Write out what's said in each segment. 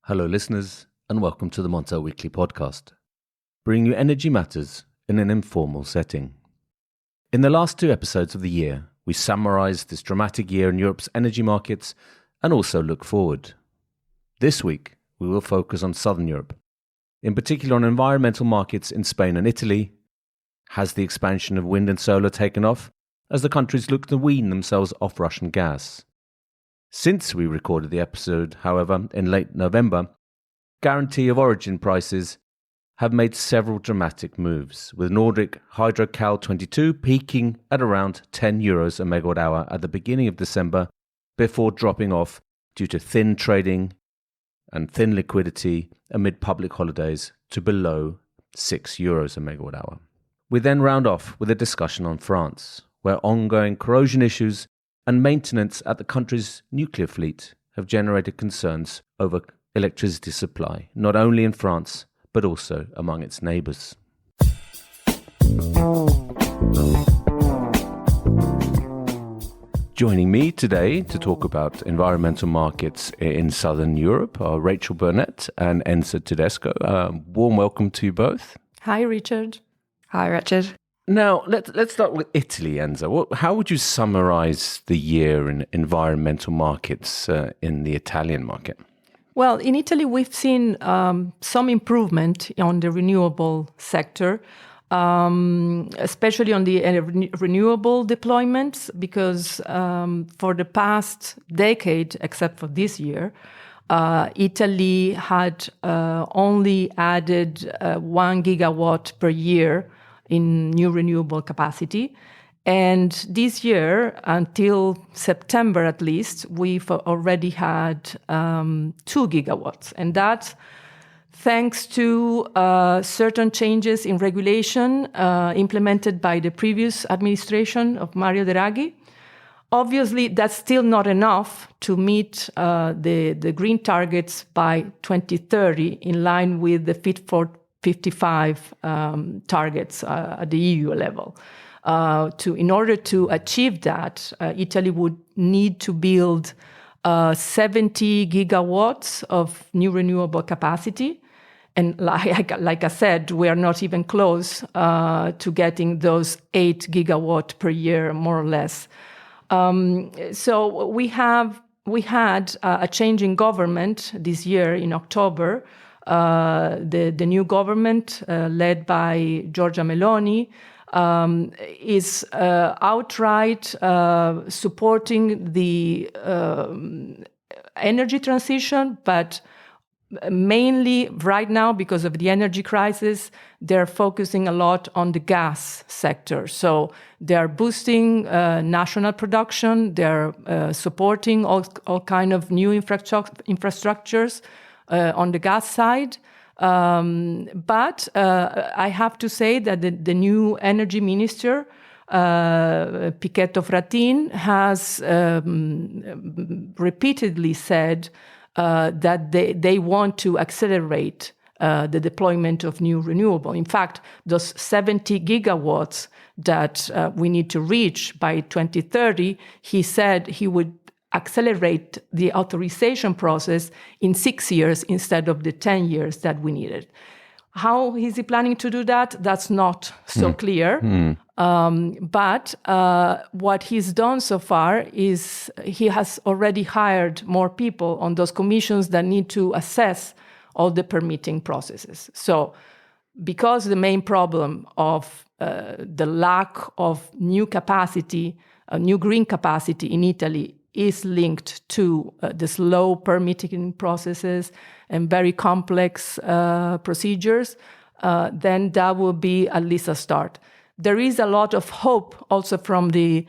Hello listeners, and welcome to the Montel Weekly Podcast, bringing you energy matters in an informal setting. In the last two episodes of the year, we summarised this dramatic year in Europe's energy markets and also look forward. This week, we will focus on Southern Europe, in particular on environmental markets in Spain and Italy. Has the expansion of wind and solar taken off as the countries look to wean themselves off Russian gas? Since we recorded the episode, however, in late November, guarantee of origin prices have made several dramatic moves, with Nordic Hydro Cal 22 peaking at around €10 a megawatt hour at the beginning of December before dropping off due to thin trading and thin liquidity amid public holidays to below €6 a megawatt hour. We then round off with a discussion on France, where ongoing corrosion issues and maintenance at the country's nuclear fleet have generated concerns over electricity supply, not only in France, but also among its neighbours. Joining me today to talk about environmental markets in Southern Europe are Rachael Burnett and Enza Tedesco. Warm welcome to you both. Hi, Richard. Hi, Richard. Now, let's start with Italy, Enza. How would you summarise the year in environmental markets in the Italian market? Well, in Italy, we've seen some improvement on the renewable sector, especially on the renewable deployments, because for the past decade, except for this year, Italy had only added 1 gigawatt per year in new renewable capacity. And this year, until September at least, we've already had 2 gigawatts. And that's thanks to certain changes in regulation implemented by the previous administration of Mario Draghi. Obviously, that's still not enough to meet the green targets by 2030, in line with the Fit for 55 targets at the EU level. In order to achieve that, Italy would need to build 70 gigawatts of new renewable capacity. And like I said, we are not even close to getting those 8 gigawatt per year, more or less. So we had a change in government this year in October. The new government, led by Giorgia Meloni, is outright supporting the energy transition, but mainly right now, because of the energy crisis, they're focusing a lot on the gas sector. So they're boosting national production, they're supporting all kind of new infrastructures on the gas side. But I have to say that the new energy minister, Pichetto Fratin, has repeatedly said that they want to accelerate the deployment of new renewable. In fact, those 70 gigawatts that we need to reach by 2030, he said he would accelerate the authorization process in 6 years instead of the 10 years that we needed. How is he planning to do that? That's not so clear. But what he's done so far is he has already hired more people on those commissions that need to assess all the permitting processes. So because the main problem of the lack of new capacity, new green capacity in Italy is linked to the slow permitting processes and very complex procedures, then that will be at least a start. There is a lot of hope also from the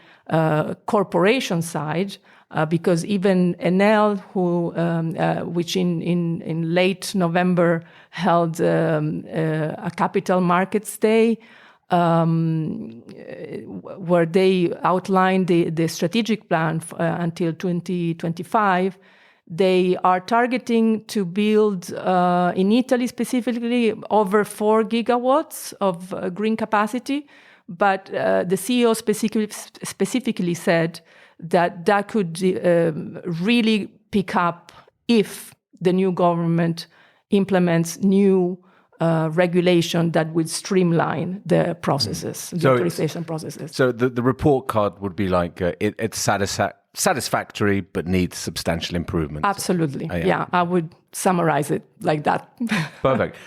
corporation side, because even Enel, which in late November held a capital markets day, where they outlined the strategic plan until 2025, they are targeting to build, in Italy specifically, over 4 gigawatts of green capacity. But the CEO specifically said that could really pick up if the new government implements new regulation that would streamline the processes, the authorization processes. So the report card would be like it's satisfactory but needs substantial improvement. Absolutely. Yeah, I would summarize it like that. Perfect.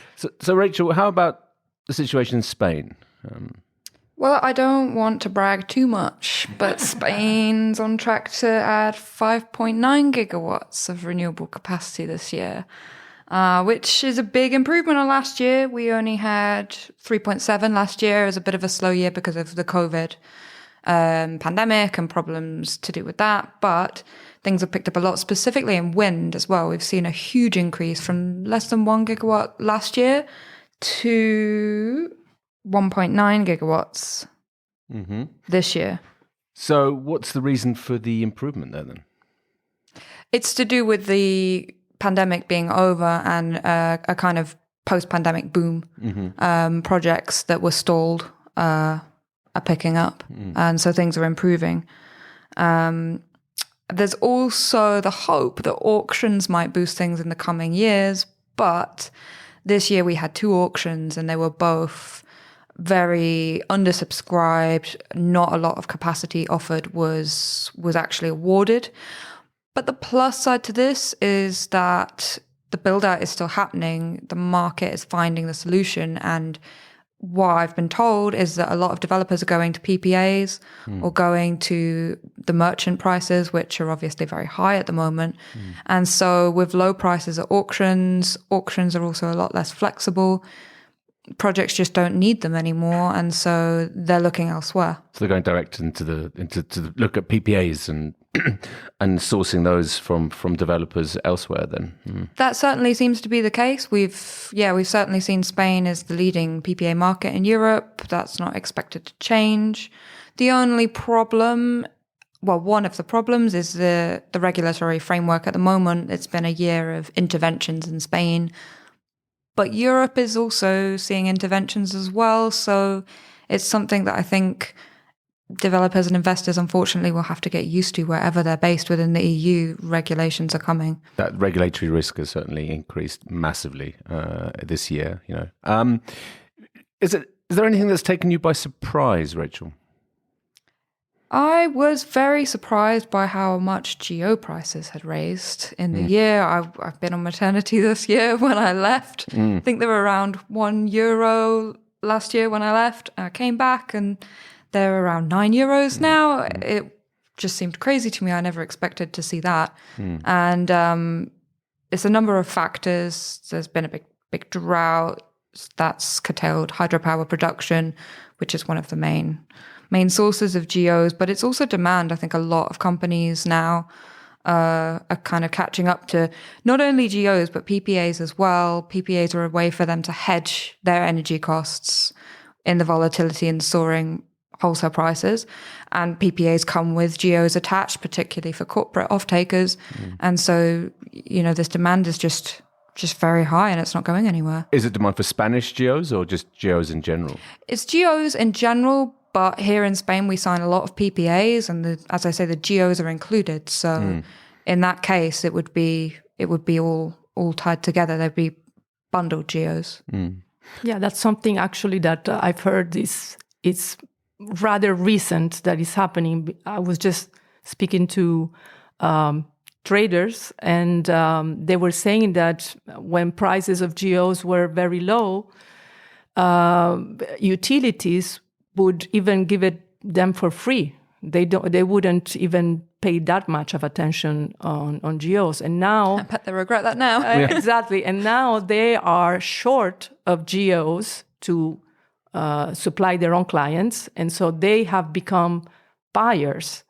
So Rachael, how about the situation in Spain? Well, I don't want to brag too much, but Spain's on track to add 5.9 gigawatts of renewable capacity this year, which is a big improvement on last year. We only had 3.7 last year. It was a bit of a slow year because of the COVID pandemic and problems to do with that. But things have picked up a lot, specifically in wind as well. We've seen a huge increase from less than 1 gigawatt last year to 1.9 gigawatts this year. So what's the reason for the improvement there then? It's to do with the pandemic being over and a kind of post-pandemic boom. Projects that were stalled are picking up. And so things are improving. There's also the hope that auctions might boost things in the coming years. But this year we had 2 auctions and they were both very undersubscribed. Not a lot of capacity offered was actually awarded. But the plus side to this is that the build out is still happening. The market is finding the solution. And what I've been told is that a lot of developers are going to PPAs or going to the merchant prices, which are obviously very high at the moment. And so with low prices at auctions are also a lot less flexible. Projects just don't need them anymore, and so they're looking elsewhere. So they're going direct into the look at PPAs and and sourcing those from developers elsewhere then. That certainly seems to be the case. We've certainly seen Spain as the leading PPA market in Europe. That's not expected to change. The only problem, well, one of the problems is the regulatory framework at the moment. It's been a year of interventions in Spain. But Europe is also seeing interventions as well. So it's something that I think developers and investors, unfortunately, will have to get used to wherever they're based within the EU. Regulations are coming. That regulatory risk has certainly increased massively this year. Is there anything that's taken you by surprise, Rachael? I was very surprised by how much geo prices had raised in the year. I've been on maternity this year when I left. I think they were around €1 last year when I left. I came back and they're around €9 now. It just seemed crazy to me. I never expected to see that. And it's a number of factors. There's been a big drought that's curtailed hydropower production, which is one of the main sources of geos, but it's also demand. I think a lot of companies now are kind of catching up to not only geos, but PPAs as well. PPAs are a way for them to hedge their energy costs in the volatility and soaring wholesale prices. And PPAs come with geos attached, particularly for corporate off-takers. And so, this demand is just very high and it's not going anywhere. Is it demand for Spanish geos or just geos in general? It's geos in general. But here in Spain, we sign a lot of PPAs, and as I say, the geos are included. So in that case, it would be all tied together. There'd be bundled geos. Yeah, that's something actually that I've heard. It's rather recent that is happening. I was just speaking to traders, and they were saying that when prices of geos were very low, utilities would even give it them for free. They wouldn't even pay that much of attention on geos. And now I bet they regret that now. Exactly. And now they are short of geos to supply their own clients. And so they have become buyers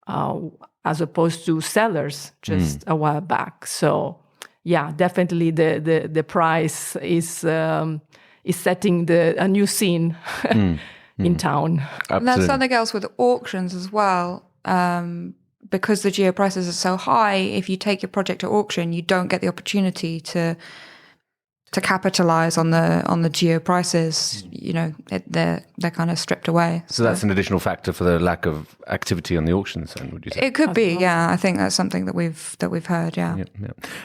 as opposed to sellers just a while back. So yeah, definitely the price is setting a new scene in town. Absolutely. And that's something else with auctions as well. Because the geo prices are so high, if you take your project to auction, you don't get the opportunity to to capitalize on the geo prices, they're kind of stripped away. So that's an additional factor for the lack of activity on the auctions, then, would you say? It could be, yeah. I think that's something that we've heard, yeah. Yeah.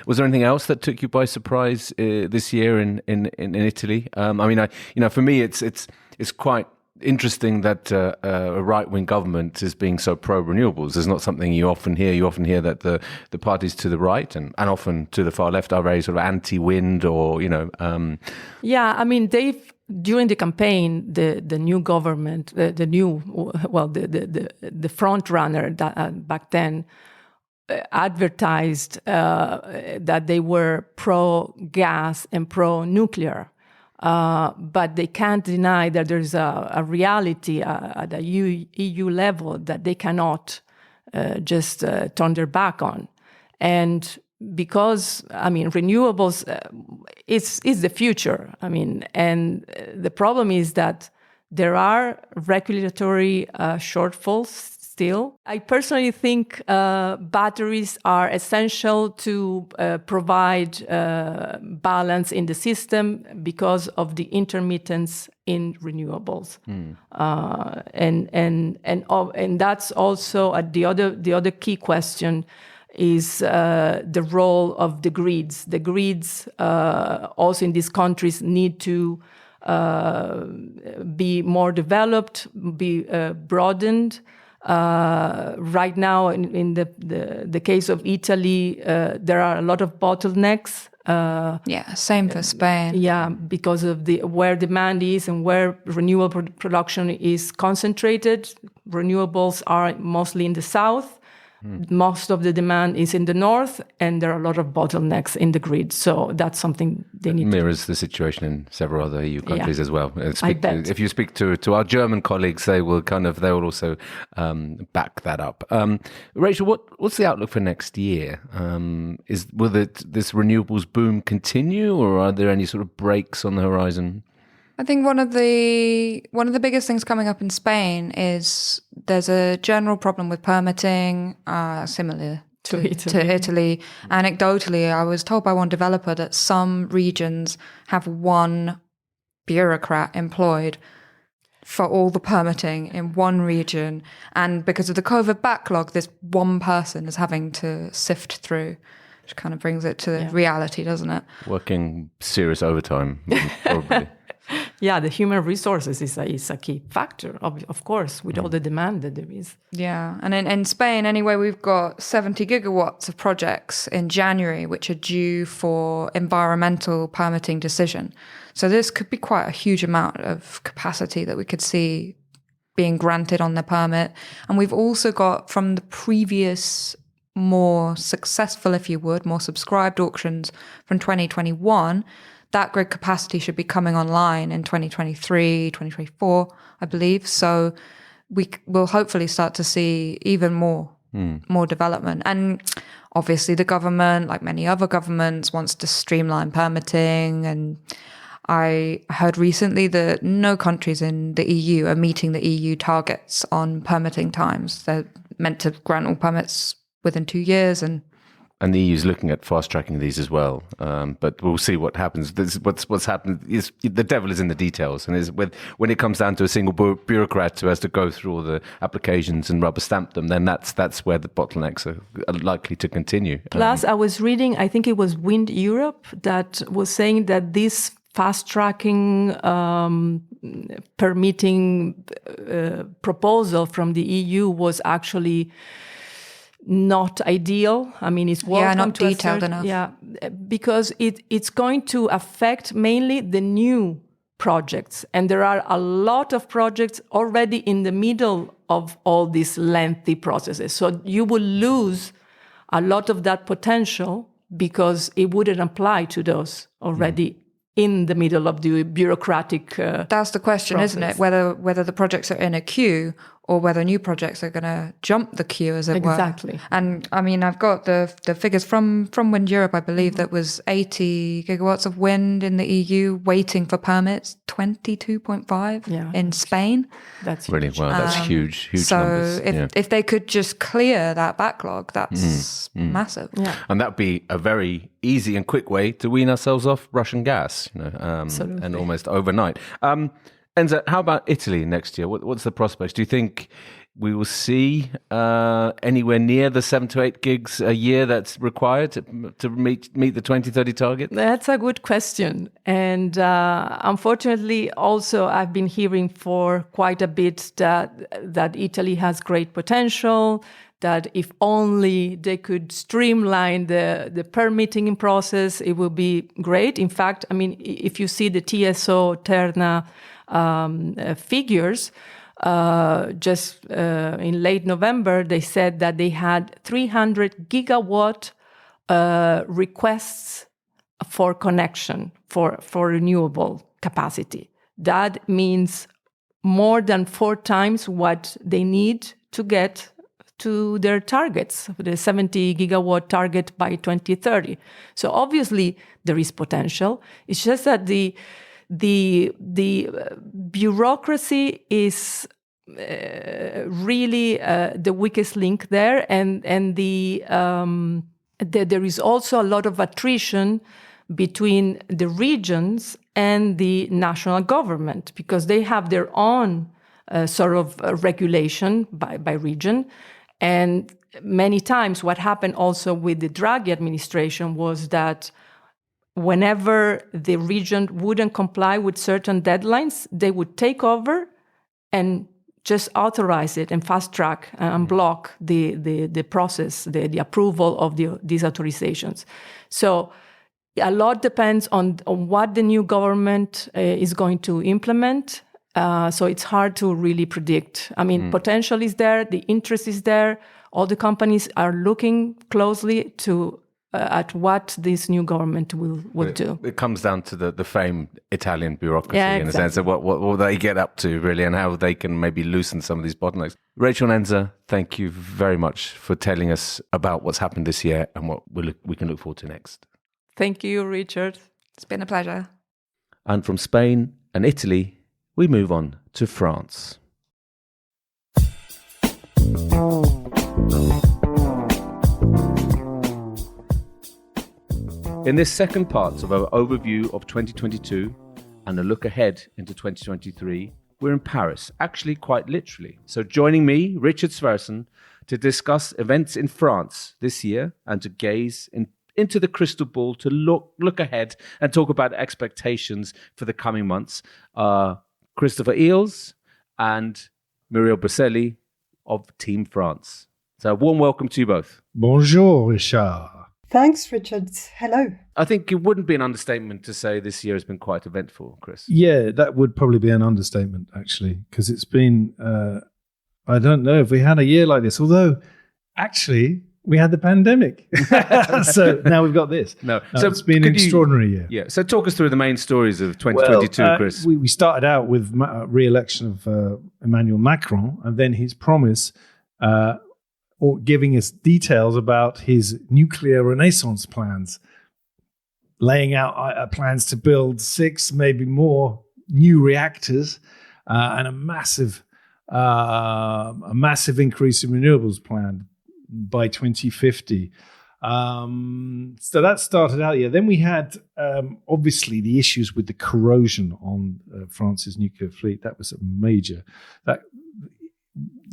Was there anything else that took you by surprise this year in Italy? For me, it's quite interesting that a right-wing government is being so pro-renewables. It's not something you often hear. You often hear that the parties to the right and often to the far left are very sort of anti-wind or, during the campaign, the new government, the front runner back then advertised that they were pro-gas and pro-nuclear. But they can't deny that there's a reality at the EU level that they cannot just turn their back on. And because, renewables is the future. And the problem is that there are regulatory shortfalls still. I personally think batteries are essential to provide balance in the system because of the intermittence in renewables, and that's also the other key question is the role of the grids. The grids also in these countries need to be more developed, be broadened. Right now, in the case of Italy, there are a lot of bottlenecks. Same for Spain. Yeah, because of where demand is and where renewable production is concentrated. Renewables are mostly in the south. Most of the demand is in the north, and there are a lot of bottlenecks in the grid. So that's something they need mirrors the situation in several other EU countries as well. I bet. If you speak to our German colleagues, they will also back that up. Rachael, what's the outlook for next year? Will this renewables boom continue, or are there any sort of breaks on the horizon? I think one of the biggest things coming up in Spain is there's a general problem with permitting, similar to Italy. Anecdotally, I was told by one developer that some regions have one bureaucrat employed for all the permitting in one region, and because of the COVID backlog, this one person is having to sift through, which kind of brings it to reality, doesn't it? Working serious overtime, probably. Yeah, the human resources is a key factor, of course, with all the demand that there is. Yeah, and in Spain, anyway, we've got 70 gigawatts of projects in January, which are due for environmental permitting decision. So this could be quite a huge amount of capacity that we could see being granted on the permit. And we've also got, from the previous more successful, if you would, more subscribed auctions from 2021, that grid capacity should be coming online in 2023, 2024, I believe. So we will hopefully start to see even more development. And obviously the government, like many other governments, wants to streamline permitting. And I heard recently that no countries in the EU are meeting the EU targets on permitting times. They're meant to grant all permits within 2 years, and the EU is looking at fast-tracking these as well. But we'll see what happens. What's happened is the devil is in the details. And when it comes down to a single bureaucrat who has to go through all the applications and rubber stamp them, then that's where the bottlenecks are likely to continue. Plus, I was reading, I think it was Wind Europe, that was saying that this fast-tracking permitting proposal from the EU was actually not ideal. I mean, it's welcome not to detailed enough. Yeah, because it's going to affect mainly the new projects, and there are a lot of projects already in the middle of all these lengthy processes. So you will lose a lot of that potential because it wouldn't apply to those already in the middle of the bureaucratic that's the question, process. Isn't it? Whether the projects are in a queue or whether new projects are going to jump the queue, as it Exactly. were. And I mean, I've got the figures from Wind Europe. I believe that was 80 gigawatts of wind in the EU waiting for permits, 22.5 in Spain. That's really huge. well. That's huge so numbers. if they could just clear that backlog, that's massive. Yeah. And that'd be a very easy and quick way to wean ourselves off Russian gas, and almost overnight. Enza, how about Italy next year? What's the prospects? Do you think we will see anywhere near the 7 to 8 gigs a year that's required to meet the 2030 target? That's a good question. And unfortunately, also, I've been hearing for quite a bit that Italy has great potential, that if only they could streamline the permitting process, it will be great. In fact, I mean, if you see the TSO Terna figures, just in late November, they said that they had 300 gigawatt requests for connection for renewable capacity. That means more than 4 times what they need to get to their targets, the 70 gigawatt target by 2030. So obviously there is potential. It's just that the bureaucracy is really the weakest link there, and there is also a lot of attrition between the regions and the national government, because they have their own sort of regulation by region. And many times what happened also with the Draghi administration was that whenever the region wouldn't comply with certain deadlines, they would take over and just authorize it and fast track and block the process, the approval of these authorizations. So a lot depends on what the new government is going to implement. So it's hard to really predict. I mean, potential is there, the interest is there. All the companies are looking closely to at what this new government will do. It comes down to the famed Italian bureaucracy, in a exactly. sense of what they get up to, really, and how they can maybe loosen some of these bottlenecks. Rachael and Enza, thank you very much for telling us about what's happened this year and what we can look forward to next. Thank you, Richard. It's been a pleasure. And from Spain and Italy, we move on to France. In this second part of our overview of 2022 and a look ahead into 2023, we're in Paris, actually quite literally. So joining me, Richard Sversen, to discuss events in France this year and to gaze into the crystal ball to look ahead and talk about expectations for the coming months, Christopher Eales and Muriel Boselli of Team France. So a warm welcome to you both. Bonjour, Richard. Thanks, Richard. Hello. I think it wouldn't be an understatement to say this year has been quite eventful, Chris. Yeah, that would probably be an understatement, actually, because it's been, I don't know if we had a year like this, although actually we had the pandemic. So now we've got this. So it's been an extraordinary year. Yeah. So talk us through the main stories of 2022, Chris. We started out with re-election of Emmanuel Macron, and then his promise or giving us details about his nuclear renaissance plans, laying out plans to build 6, maybe more, new reactors and a massive increase in renewables planned by 2050. So that started out. Yeah. Then we had obviously the issues with the corrosion on France's nuclear fleet. That was a major.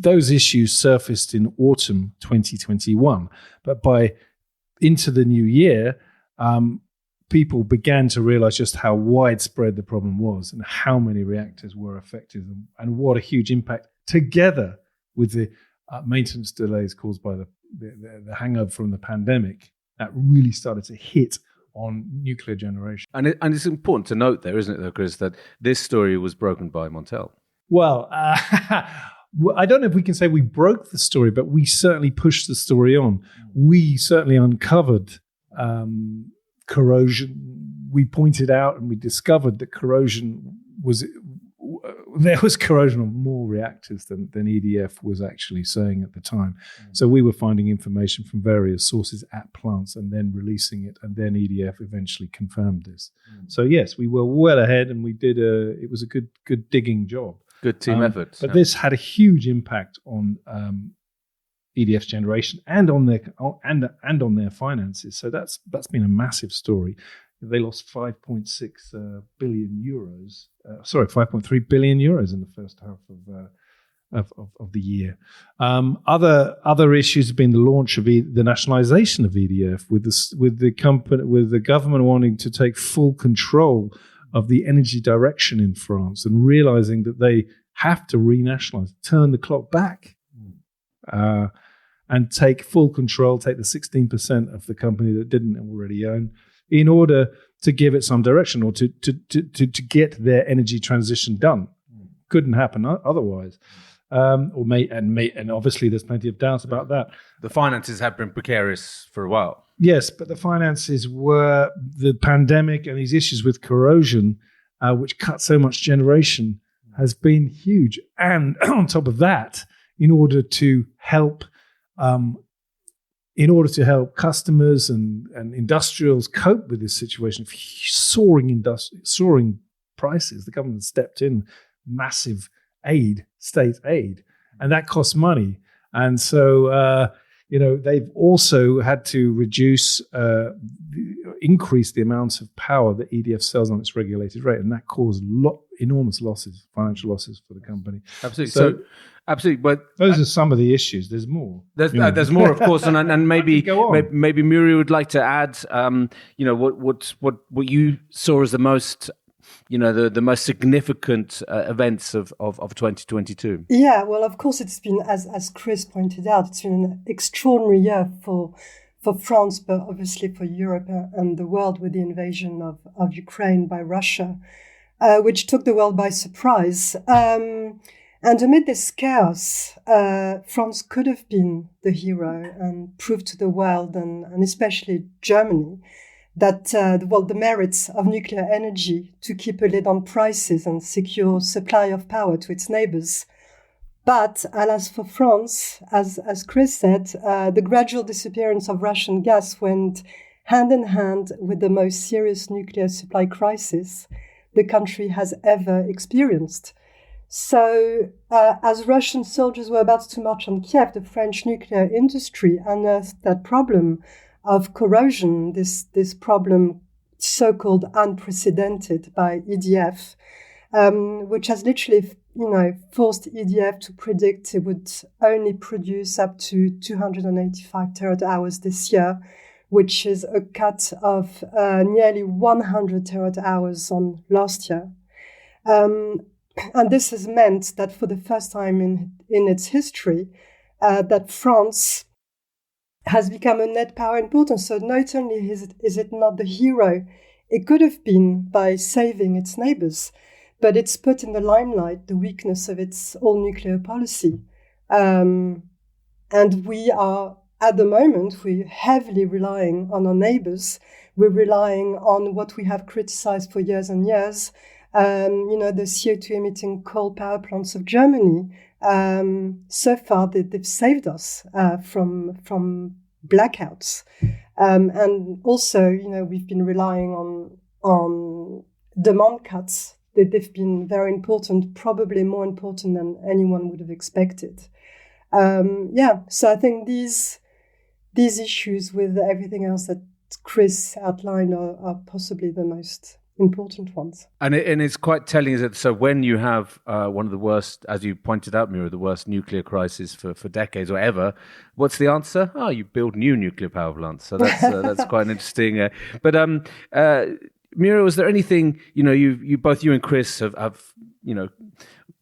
Those issues surfaced in autumn 2021, but by into the new year, people began to realize just how widespread the problem was and how many reactors were affected and what a huge impact, together with the maintenance delays caused by the hangover from the pandemic, that really started to hit on nuclear generation. And it's important to note there, isn't it, though, Chris, that this story was broken by Montel. Well, I don't know if we can say we broke the story, but we certainly pushed the story on. We certainly uncovered corrosion. We pointed out and we discovered that corrosion there was corrosion on more reactors than EDF was actually saying at the time. So we were finding information from various sources at plants and then releasing it, and then EDF eventually confirmed this. So yes, we were well ahead, and we did it was a good digging job. Good team effort. But this had a huge impact on EDF's generation and on their finances. So that's been a massive story. They lost 5.6 billion euros. 5.3 billion euros in the first half of the year. Other issues have been the launch of the nationalisation of EDF, with the government wanting to take full control of the energy direction in France and realising that they have to renationalise, turn the clock back, and take full control, take the 16% of the company that didn't already own, in order to give it some direction or to get their energy transition done. Couldn't happen otherwise. And obviously there's plenty of doubts about that. The finances have been precarious for a while. Yes, but the finances were the pandemic and these issues with corrosion, which cut so much generation, has been huge. And on top of that, in order to help customers and industrials cope with this situation of soaring prices, the government stepped in, massive state aid, and that costs money. And so, they've also had to increase the amount of power that EDF sells on its regulated rate, and that caused enormous financial losses for the company. Absolutely. So absolutely. But those are some of the issues. There's more. There's more, of course, and maybe Muriel would like to add. What you saw as the most. The most significant events of 2022. Yeah, well, of course, it's been, as Chris pointed out, it's been an extraordinary year for France, but obviously for Europe and the world, with the invasion of Ukraine by Russia, which took the world by surprise. And amid this chaos, France could have been the hero and proved to the world, and especially Germany, that the merits of nuclear energy to keep a lid on prices and secure supply of power to its neighbours. But alas for France, as Chris said, the gradual disappearance of Russian gas went hand in hand with the most serious nuclear supply crisis the country has ever experienced. So, as Russian soldiers were about to march on Kiev, the French nuclear industry unearthed that problem of corrosion, this problem so-called unprecedented by EDF, which has literally, forced EDF to predict it would only produce up to 285 terawatt hours this year, which is a cut of nearly 100 terawatt hours on last year. And this has meant that for the first time in its history, that France has become a net power importer. So not only is it not the hero it could have been by saving its neighbors, but it's put in the limelight the weakness of its all-nuclear policy. And we are, at the moment, we're heavily relying on our neighbors. We're relying on what we have criticized for years and years, the CO2-emitting coal power plants of Germany. So far, they've saved us from blackouts. And also, we've been relying on demand cuts. They've been very important, probably more important than anyone would have expected. So I think these issues with everything else that Chris outlined are possibly the most important ones. And it's quite telling, is it? So when you have one of the worst, as you pointed out, Muriel, the worst nuclear crisis for decades or ever, what's the answer? Oh, you build new nuclear power plants. So that's quite an interesting. But Muriel, is there anything you both you and Chris have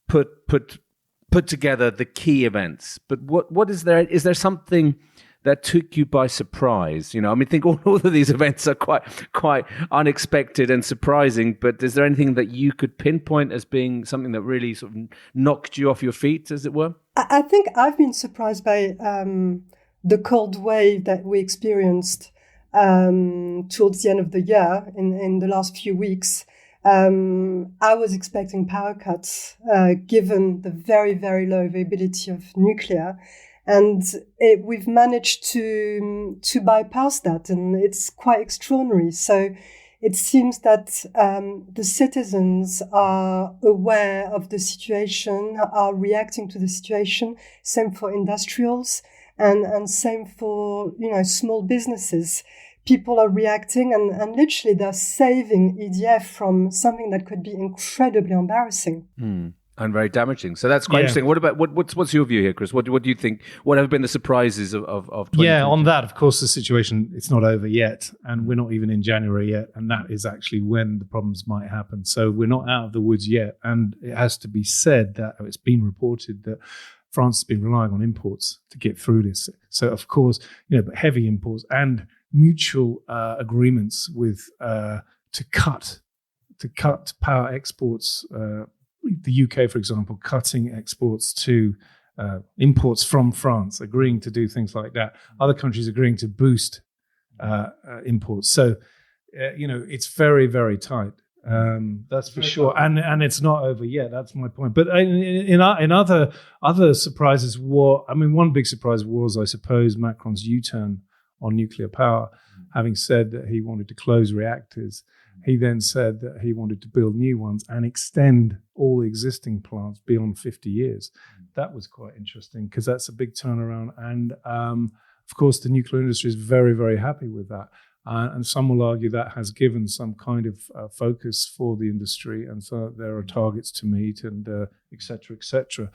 put together the key events? But what is there? Is there something that took you by surprise? I think all of these events are quite unexpected and surprising, but is there anything that you could pinpoint as being something that really sort of knocked you off your feet, as it were? I think I've been surprised by the cold wave that we experienced towards the end of the year in the last few weeks, I was expecting power cuts, given the very, very low availability of nuclear. And we've managed to bypass that, and it's quite extraordinary. So it seems that the citizens are aware of the situation, are reacting to the situation. Same for industrials, and same for small businesses. People are reacting, and literally they're saving EDF from something that could be incredibly embarrassing. And very damaging. So that's quite interesting. What about what's your view here, Chris? What do you think? What have been the surprises of 2020? Yeah, on that, of course, the situation, it's not over yet, and we're not even in January yet, and that is actually when the problems might happen. So we're not out of the woods yet, and it has to be said that it's been reported that France has been relying on imports to get through this. So of course, but heavy imports and mutual agreements with to cut power exports. The UK, for example, cutting exports to imports from France, agreeing to do things like that. Other countries agreeing to boost imports. So, it's very, very tight. That's for sure. And it's not over yet. That's my point. But in other surprises, one big surprise was, I suppose, Macron's U-turn on nuclear power, having said that he wanted to close reactors. He then said that he wanted to build new ones and extend all the existing plants beyond 50 years. That was quite interesting because that's a big turnaround. And of course, the nuclear industry is very, very happy with that. And some will argue that has given some kind of focus for the industry. And so there are targets to meet and et cetera, et cetera.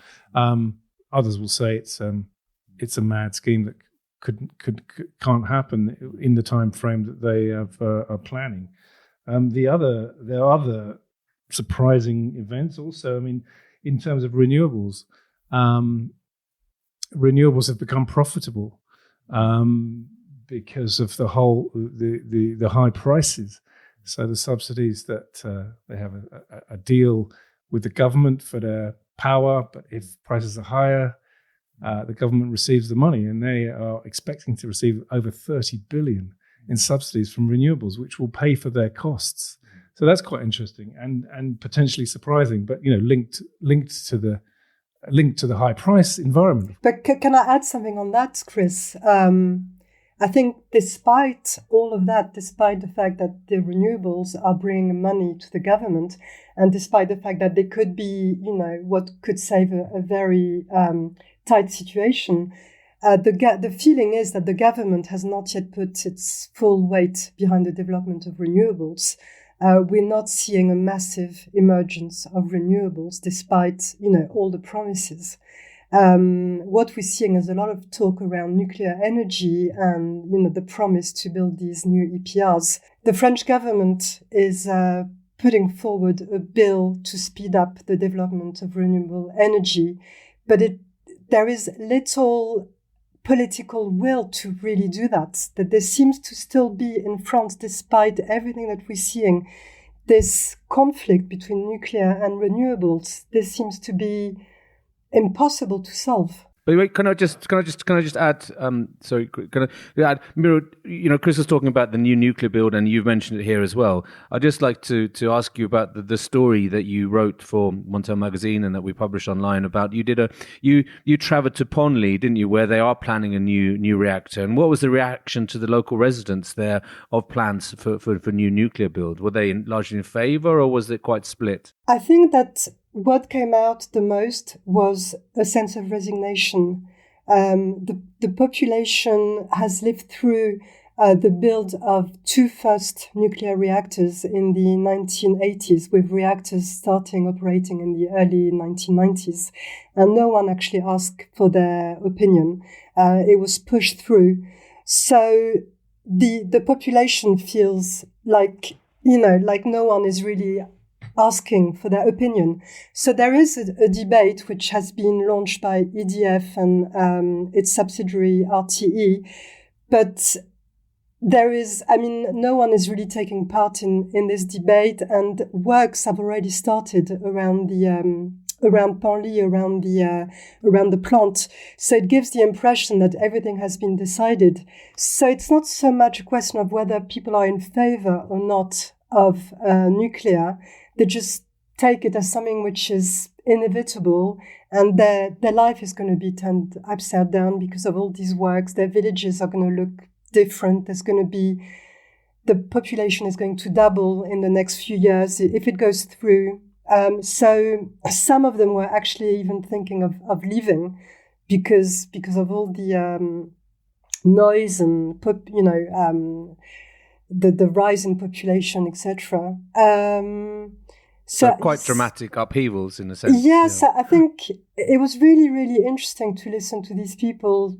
Others will say it's a mad scheme that can't happen in the time frame that they are planning. There are other surprising events also. In terms of renewables, renewables have become profitable because of the high prices. So the subsidies that they have a deal with the government for their power, but if prices are higher, the government receives the money, and they are expecting to receive over 30 billion in subsidies from renewables, which will pay for their costs. So that's quite interesting and potentially surprising, but linked to the high price environment. But can I add something on that, Chris? I think despite all of that, despite the fact that the renewables are bringing money to the government, and despite the fact that they could be, what could save a very tight situation, the feeling is that the government has not yet put its full weight behind the development of renewables. We're not seeing a massive emergence of renewables, despite all the promises. What we're seeing is a lot of talk around nuclear energy and the promise to build these new EPRs. The French government is putting forward a bill to speed up the development of renewable energy, but there is little political will to really do that. That there seems to still be in France, despite everything that we're seeing, this conflict between nuclear and renewables. This seems to be impossible to solve. But wait, can I just add? Sorry, can I add? Muriel, Chris was talking about the new nuclear build, and you've mentioned it here as well. I'd just like to ask you about the story that you wrote for Montel magazine and that we published online about. You travelled to Ponly, didn't you, where they are planning a new reactor? And what was the reaction to the local residents there of plans for new nuclear build? Were they largely in favour, or was it quite split? I think that what came out the most was a sense of resignation. The population has lived through the build of two first nuclear reactors in the 1980s, with reactors starting operating in the early 1990s. And no one actually asked for their opinion. It was pushed through. So the population feels like no one is really asking for their opinion. So there is a debate which has been launched by EDF and its subsidiary RTE, but no one is really taking part in this debate, and works have already started around Ponly, around the plant. So it gives the impression that everything has been decided. So it's not so much a question of whether people are in favor or not nuclear. They just take it as something which is inevitable, and their life is going to be turned upside down because of all these works. Their villages are going to look different. The population is going to double in the next few years if it goes through. So some of them were actually even thinking of leaving because of all the noise and the rise in population, etc. So quite dramatic upheavals in a sense. Yes, I think it was really, really interesting to listen to these people.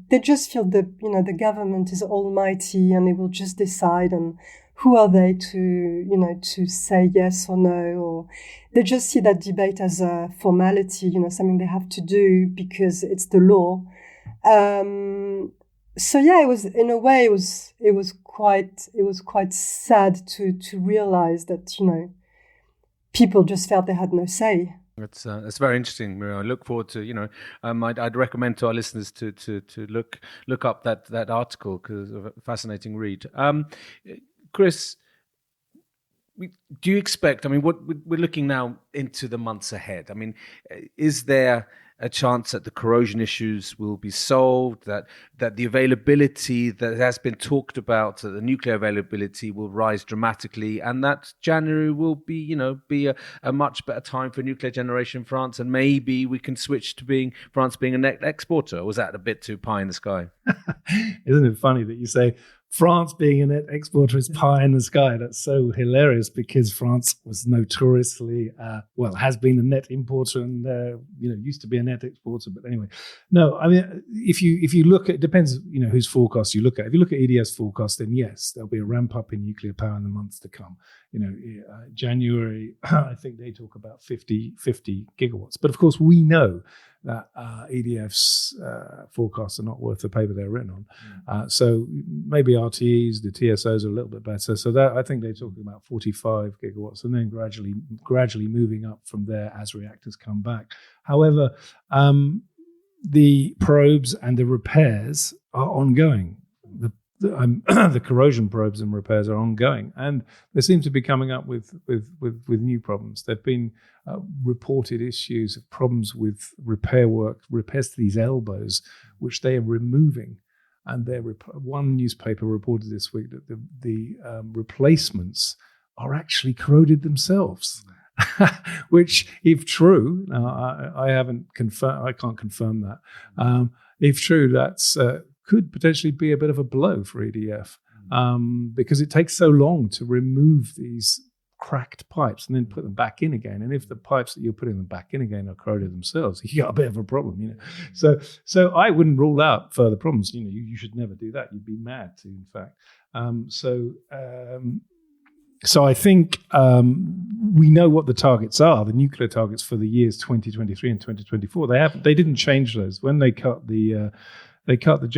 They just feel that, the government is almighty and it will just decide, and who are they to say yes or no? Or they just see that debate as a formality, something they have to do because it's the law. So yeah, it was, in a way, it was quite sad to realize that, people just felt they had no say. That's very interesting, Muriel. I look forward to, I'd recommend to our listeners to look up that article because of a fascinating read. Chris, do you expect, what we're looking now into the months ahead. Is there a chance that the corrosion issues will be solved, that the availability that has been talked about, the nuclear availability will rise dramatically, and that January will be a much better time for nuclear generation in France, and maybe we can switch to France being a net exporter? Or was that a bit too pie in the sky? Isn't it funny that you say France being a net exporter is pie in the sky? That's so hilarious because France was notoriously, has been a net importer and, used to be a net exporter. But anyway, no, if you look at, it depends, whose forecast you look at. If you look at EDF's forecast, then yes, there'll be a ramp up in nuclear power in the months to come. January, I think they talk about 50 gigawatts. But of course, we know that EDF's forecasts are not worth the paper they're written on. So maybe RTEs, the TSOs are a little bit better. So that I think they're talking about 45 gigawatts and then gradually moving up from there as reactors come back. However, the probes and the repairs are ongoing. The corrosion probes and repairs are ongoing, and they seem to be coming up with new problems. There've been reported issues of problems with repairs to these elbows, which they are removing. And one newspaper reported this week that the replacements are actually corroded themselves. Which, if true, I haven't confirmed. I can't confirm that. If true, that's could potentially be a bit of a blow for EDF because it takes so long to remove these cracked pipes and then put them back in again. And if the pipes that you're putting them back in again are corroded themselves, you got a bit of a problem, So I wouldn't rule out further problems. You should never do that. You'd be mad to, in fact. So I think we know what the targets are, the nuclear targets for the years 2023 and 2024. They didn't change those when they cut the atomic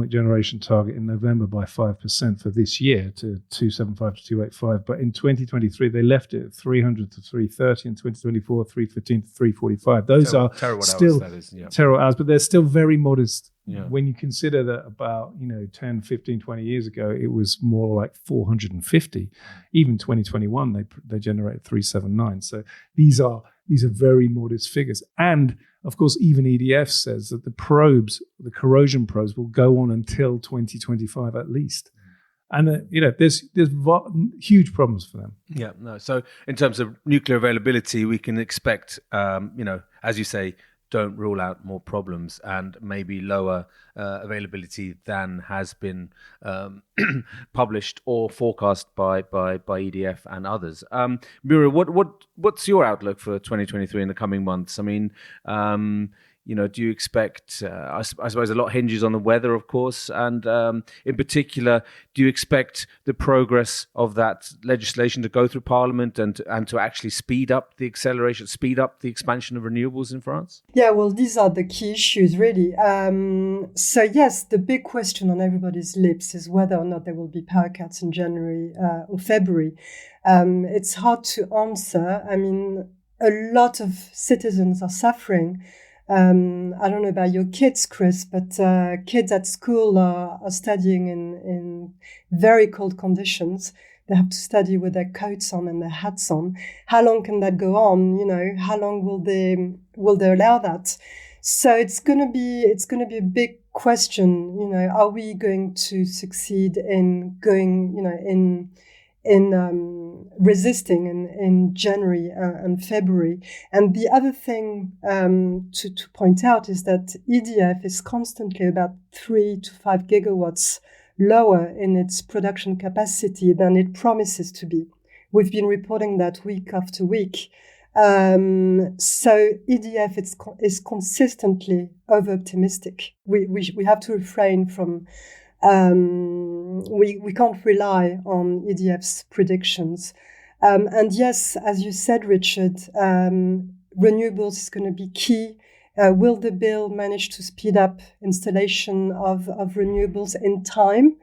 generation target in November by 5% for this year to 275 to 285. But in 2023, they left it at 300 to 330. In 2024, 315 to 345. Those are still terawatt hours, but they're still very modest. Yeah. When you consider that about 10, 15, 20 years ago, it was more like 450. Even 2021, they generated 379. So these are very modest figures. And of course, even EDF says that the corrosion probes, will go on until 2025 at least. And there's huge problems for them. Yeah, no. So in terms of nuclear availability, we can expect, as you say, don't rule out more problems and maybe lower availability than has been published or forecast by EDF and others. Muriel, what's your outlook for 2023 in the coming months? Do you expect, I suppose a lot hinges on the weather, of course, and in particular, do you expect the progress of that legislation to go through Parliament and to actually speed up the expansion of renewables in France? Yeah, well, these are the key issues, really. So yes, the big question on everybody's lips is whether or not there will be power cuts in January or February. It's hard to answer. A lot of citizens are suffering. I don't know about your kids, Chris, but kids at school are studying in very cold conditions. They have to study with their coats on and their hats on. How long can that go on? How long will they allow that? So it's going to be a big question. Are we going to succeed in going, in resisting in January and February? And the other thing to point out is that EDF is constantly about 3 to 5 gigawatts lower in its production capacity than it promises to be. We've been reporting that week after week. So EDF is consistently over-optimistic. We have to refrain from, we can't rely on EDF's predictions. And yes, as you said, Richard, renewables is going to be key. Will the bill manage to speed up installation of renewables in time?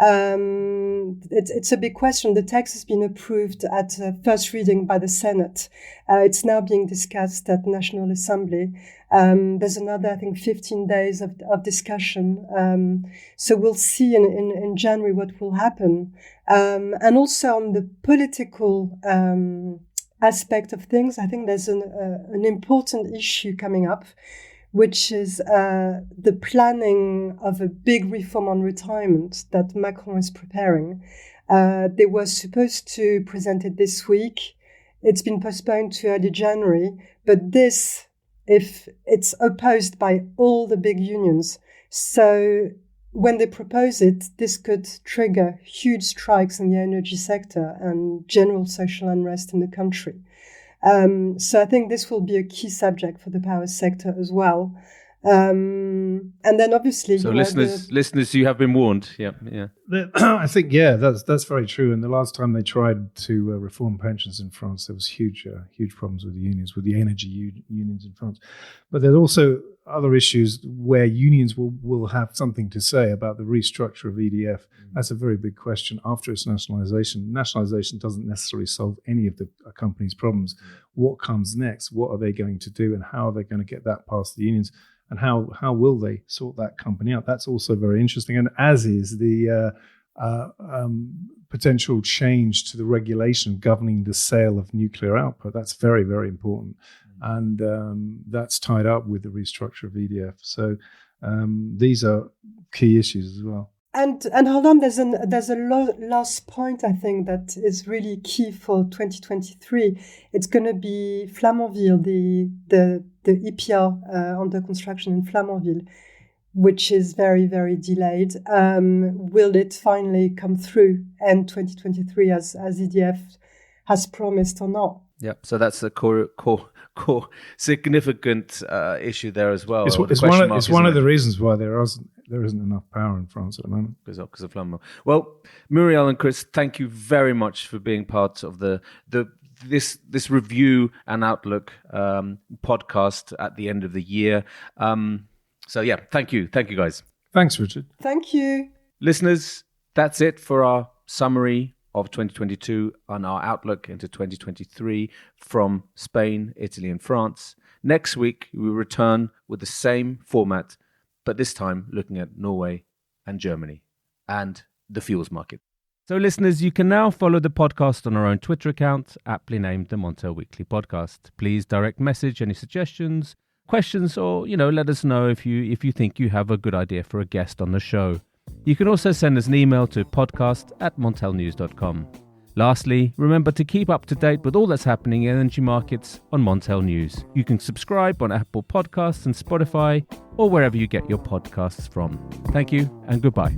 It's a big question. The text has been approved at first reading by the Senate. It's now being discussed at National Assembly. There's another, I think, 15 days of discussion. So we'll see in January what will happen. And also on the political aspect of things, I think there's an important issue coming up, which is the planning of a big reform on retirement that Macron is preparing. They were supposed to present it this week. It's been postponed to early January. But this, if it's opposed by all the big unions, so when they propose it, this could trigger huge strikes in the energy sector and general social unrest in the country. So I think this will be a key subject for the power sector as well. And then obviously... So listeners, you have been warned. Yeah. I think, that's very true. And the last time they tried to reform pensions in France, there was huge problems with the unions, with the energy unions in France. But there's also other issues where unions will have something to say about the restructure of EDF. That's a very big question after its nationalization. Nationalization doesn't necessarily solve any of the company's problems. What comes next? What are they going to do? And how are they going to get that past the unions? And how will they sort that company out? That's also very interesting. And as is the potential change to the regulation governing the sale of nuclear output. That's very, very important. And that's tied up with the restructure of EDF. So these are key issues as well. And hold on, there's a last point, I think, that is really key for 2023. It's going to be Flamanville, the EPR under construction in Flamanville, which is very, very delayed. Will it finally come through end 2023 as EDF has promised or not? Yeah, so that's a core significant issue there as well. It's one of the reasons why there isn't enough power in France at the moment. Because of Flamanville. Well, Muriel and Chris, thank you very much for being part of this review and outlook podcast at the end of the year. So yeah, thank you guys. Thanks, Richard. Thank you, listeners. That's it for our summary of 2022 and our outlook into 2023 from Spain, Italy, and France. Next week, we return with the same format, but this time looking at Norway and Germany and the fuels market. So listeners, you can now follow the podcast on our own Twitter account, aptly named the Montel Weekly Podcast. Please direct message any suggestions, questions, or, let us know if you think you have a good idea for a guest on the show. You can also send us an email to podcast@montelnews.com. Lastly, remember to keep up to date with all that's happening in energy markets on Montel News. You can subscribe on Apple Podcasts and Spotify or wherever you get your podcasts from. Thank you and goodbye.